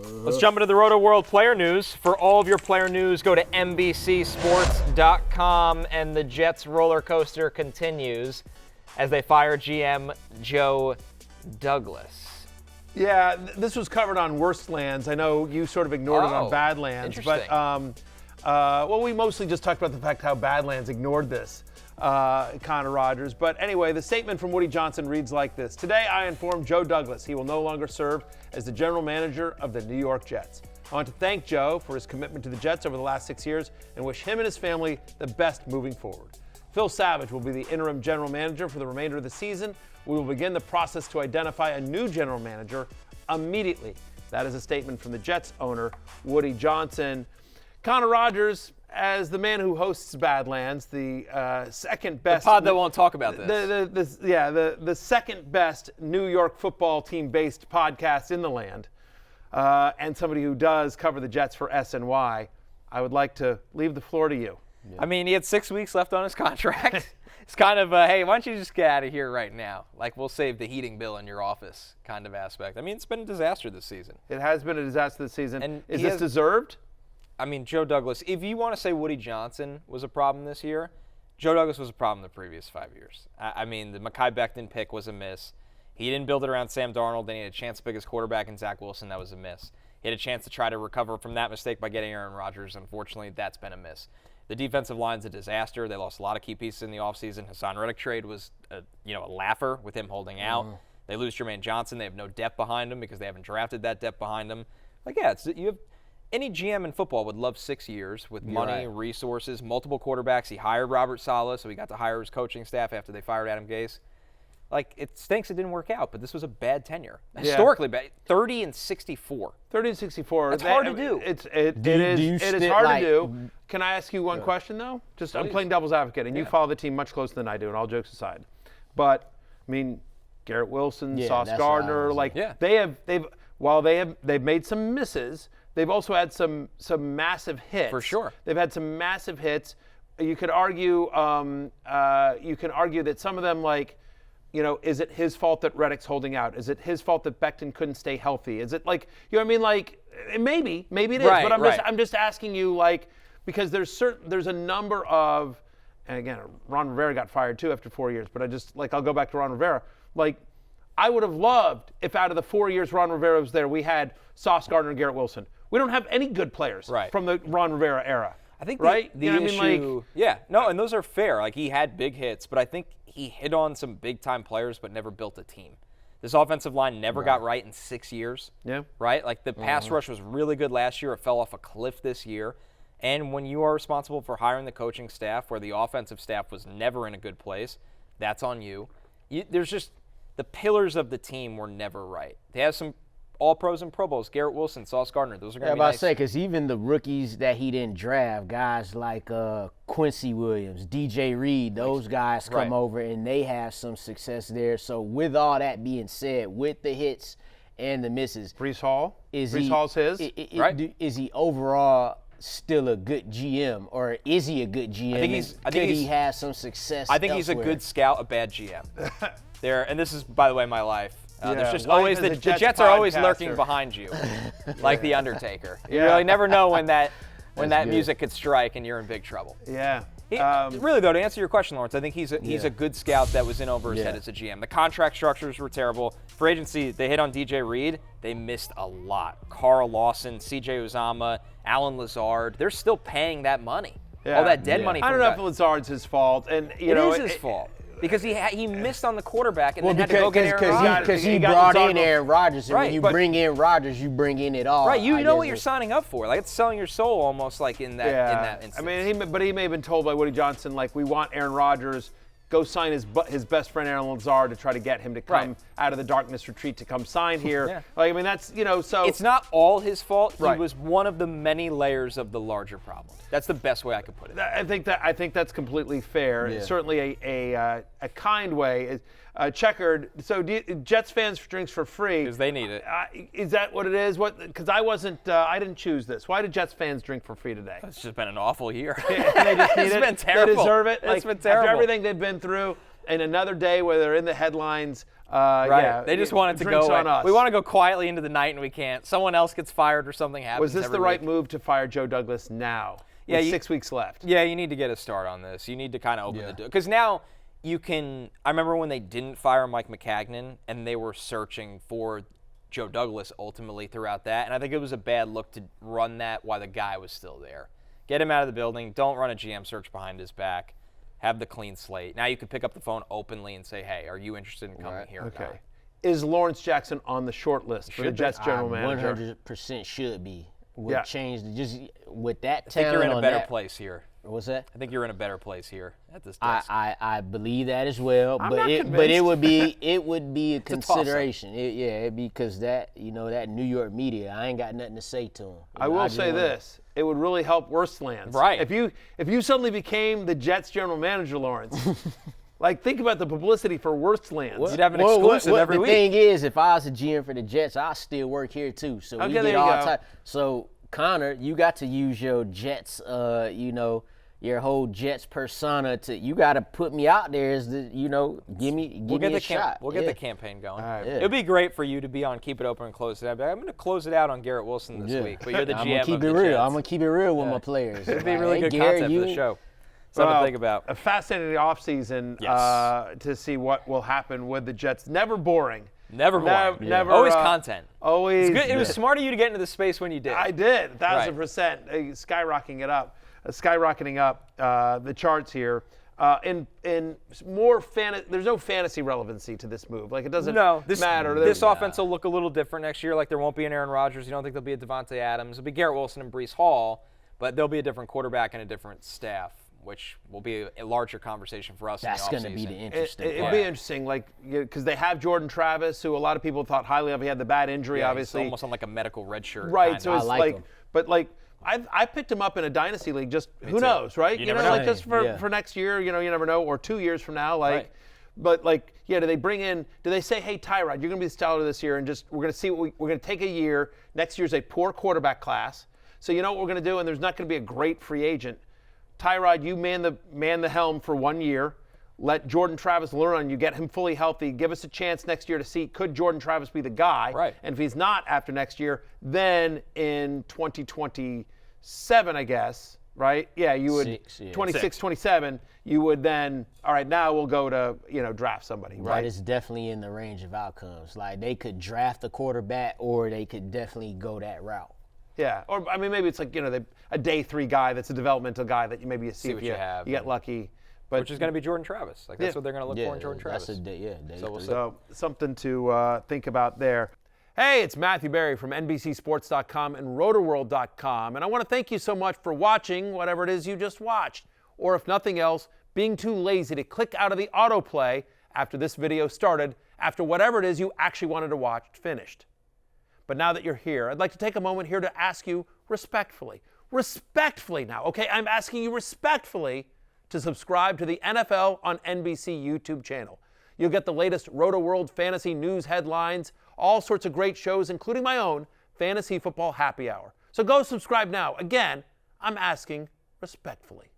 Let's jump into the Roto World player news. For all of your player news, go to NBCSports.com, and the Jets roller coaster continues as they fire GM Joe Douglas. Yeah, this was covered on Worstlands. I know you sort of ignored it on Badlands. Interesting. But, we mostly just talked about the fact how Badlands ignored this, Connor Rogers. But anyway, the statement from Woody Johnson reads like this. Today, I informed Joe Douglas he will no longer serve as the general manager of the New York Jets. I want to thank Joe for his commitment to the Jets over the last 6 years and wish him and his family the best moving forward. Phil Savage will be the interim general manager for the remainder of the season. We will begin the process to identify a new general manager immediately. That is a statement from the Jets owner, Woody Johnson. Connor Rogers, as the man who hosts Badlands, the second best. The pod that won't talk about this. The second best New York football team-based podcast in the land, and somebody who does cover the Jets for SNY, I would like to leave the floor to you. Yeah. I mean, he had 6 weeks left on his contract. It's kind of hey, why don't you just get out of here right now? Like, we'll save the heating bill in your office kind of aspect. I mean, it's been a disaster this season. It has been a disaster this season. And is this deserved? I mean, Joe Douglas, if you want to say Woody Johnson was a problem this year, Joe Douglas was a problem the previous 5 years. I mean, the Mekhi Becton pick was a miss. He didn't build it around Sam Darnold. Then he had a chance to pick his quarterback in Zach Wilson. That was a miss. He had a chance to try to recover from that mistake by getting Aaron Rodgers. Unfortunately, that's been a miss. The defensive line's a disaster. They lost a lot of key pieces in the offseason. Hassan Reddick trade was a laugher with him holding out. They lose Jermaine Johnson. They have no depth behind him because they haven't drafted that depth behind him. Like, yeah, you have any GM in football would love 6 years with money, resources, multiple quarterbacks. He hired Robert Saleh, so he got to hire his coaching staff after they fired Adam Gase. Like, it stinks it didn't work out, but this was a bad tenure. Historically bad. 30-64. 30-64. That's hard to do. It is hard to do. Can I ask you one question, though? Just I'm playing devil's advocate, and you follow the team much closer than I do, and all jokes aside. But, I mean, Garrett Wilson, Sauce Gardner, they've made some misses, they've also had some massive hits. For sure. They've had some massive hits. You could argue that some of them, like, is it his fault that Reddick's holding out? Is it his fault that Becton couldn't stay healthy? Is it like, you know what I mean? Like, maybe it is. Right, but I'm just asking you, like, because there's a number of, and again, Ron Rivera got fired too after 4 years, but I'll go back to Ron Rivera. Like, I would have loved if out of the 4 years Ron Rivera was there, we had Sauce Gardner and Garrett Wilson. We don't have any good players from the Ron Rivera era. I think the issue, and those are fair. Like, he had big hits, but I think he hit on some big-time players but never built a team. This offensive line never got right in 6 years. Yeah. Right? Like, the pass rush was really good last year. It fell off a cliff this year. And when you are responsible for hiring the coaching staff where the offensive staff was never in a good place, that's on you. There's just the pillars of the team were never right. They have some All-Pros and Pro Bowls. Garrett Wilson, Sauce Gardner. Those are going to be nice. Because even the rookies that he didn't draft, guys like Quincy Williams, DJ Reed, those guys come over and they have some success there. So with all that being said, with the hits and the misses. Breece Hall's his. Is he overall still a good GM, or is he a good GM? I think he has some success. I think he's a good scout, a bad GM. And this is, by the way, my life. There's just always the Jets are always lurking behind you, like the Undertaker. You really never know when that music could strike and you're in big trouble. Yeah. Really, though, to answer your question, Lawrence, I think he's a good scout that was in over his head as a GM. The contract structures were terrible. For agency, they hit on DJ Reed. They missed a lot. Carl Lawson, C.J. Uzomah, Alan Lazard. They're still paying that money. Yeah. All that dead money. I don't know if Lazard's his fault. And it is his fault. Because he missed on the quarterback and then had to go get Aaron Rodgers. Because he brought in Aaron Rodgers, and when you bring in Rodgers, you bring in it all. Right, you know what you're signing up for. Like, it's selling your soul almost, like, in that instance. I mean, he may have been told by Woody Johnson, like, we want Aaron Rodgers. Go sign his best friend Aaron Lazard to try to get him to come out of the darkness retreat to come sign here. Like, I mean, that's, so. It's not all his fault. He was one of the many layers of the larger problem. That's the best way I could put it. I think that's completely fair. It's certainly a kind way. Checkered. So Jets fans drinks for free because they need it. Is that what it is? Because I didn't choose this. Why did Jets fans drink for free today? It's just been an awful year. They just need it's been terrible. They deserve it. It's been terrible. After everything they've been through, and another day where they're in the headlines Right. Yeah, They just want it to drinks go. on us. We want to go quietly into the night, and we can't. Someone else gets fired or something happens. Was this every the right week. move to fire Joe Douglas now? Yeah, with 6 weeks left. Yeah, you need to get a start on this. You need to kind of open the door. Because now you can – I remember when they didn't fire Mike McCagnon, and they were searching for Joe Douglas ultimately throughout that. And I think it was a bad look to run that while the guy was still there. Get him out of the building. Don't run a GM search behind his back. Have the clean slate. Now you can pick up the phone openly and say, hey, are you interested in coming here? Okay. Now? Is Lawrence Jackson on the short list for the Jets general manager? 100% should be. Would Yeah. change just with that I talent. think you're in a on better that, place here. What's that? I think you're in a better place here at this desk. I believe that as well, I'm but not it convinced. would be a a toss-up. consideration. It'd be because that that New York media, I ain't got nothing to say to them. I will say this: it would really help Worstlands. Right. If you suddenly became the Jets general manager, Lawrence, like think about the publicity for Worstlands. You'd have an exclusive every the week. thing is, if I was a GM for the Jets, I still work here too. So we Okay, get there you all go. time. So Connor, you got to use your Jets, your whole Jets persona to. You got to put me out there as the, give me a shot. We'll get the campaign going. right. Yeah. It'd be great for you to be on Keep It Open and Close It Out. I'm going to close it out on Garrett Wilson this week, but you're the GM I'm gonna keep of it the real. Jets. I'm gonna keep it real with my players. It'd be really Hey, good Garrett, content for the show. Something to think about. A fascinating offseason Yes. to see what will happen with the Jets. Never boring. Never boring. Never. Always content. Always. It's good. It was smart of you to get into this space when you did. I did, 1,000%. Right. Skyrocketing up the charts here. In more there's no fantasy relevancy to this move. Like it doesn't matter. This offense will look a little different next year. Like there won't be an Aaron Rodgers. You don't think there'll be a Devontae Adams. It'll be Garrett Wilson and Breece Hall, but there'll be a different quarterback and a different staff, which will be a larger conversation for us. That's going going to to be the interesting It'd part. be interesting, like because they have Jordan Travis, who a lot of people thought highly of. He had the bad injury, obviously. He's almost on like a medical red shirt. Right. kind So of. it's like him. but I picked him up in a dynasty league. Just who too. knows, right? You never know, know. like just for next year. You never know, or 2 years from now, like. Right. But do they bring in? Do they say, hey, Tyrod, you're going to be the starter this year, and we're going to see we're going to take a year. Next year's a poor quarterback class. So you know what we're going to do, and there's not going to be a great free agent. Tyrod, you man the helm for 1 year. Let Jordan Travis learn on you. Get him fully healthy. Give us a chance next year to see could Jordan Travis be the guy. Right. And if he's not after next year, then in 2027, I guess, right? Yeah, you would 26, 27. You would then all right. Now we'll go to draft somebody. That Right. is definitely in the range of outcomes. Like they could draft a quarterback, or they could definitely go that route. Yeah. Or I mean, maybe it's like a day 3 guy that's a developmental guy that maybe you see if what you you have. get lucky. But Which is going to be Jordan Travis. Like that's what they're going to look for in Jordan Travis. That's day So we'll three. see. So something to think about there. Hey, it's Matthew Berry from NBCSports.com and RotorWorld.com, and I want to thank you so much for watching whatever it is you just watched, or if nothing else, being too lazy to click out of the autoplay after this video started, after whatever it is you actually wanted to watch finished. But now that you're here, I'd like to take a moment here to ask you respectfully now, okay? I'm asking you respectfully to subscribe to the NFL on NBC YouTube channel. You'll get the latest Roto-World fantasy news headlines, all sorts of great shows, including my own Fantasy Football Happy Hour. So go subscribe now. Again, I'm asking respectfully.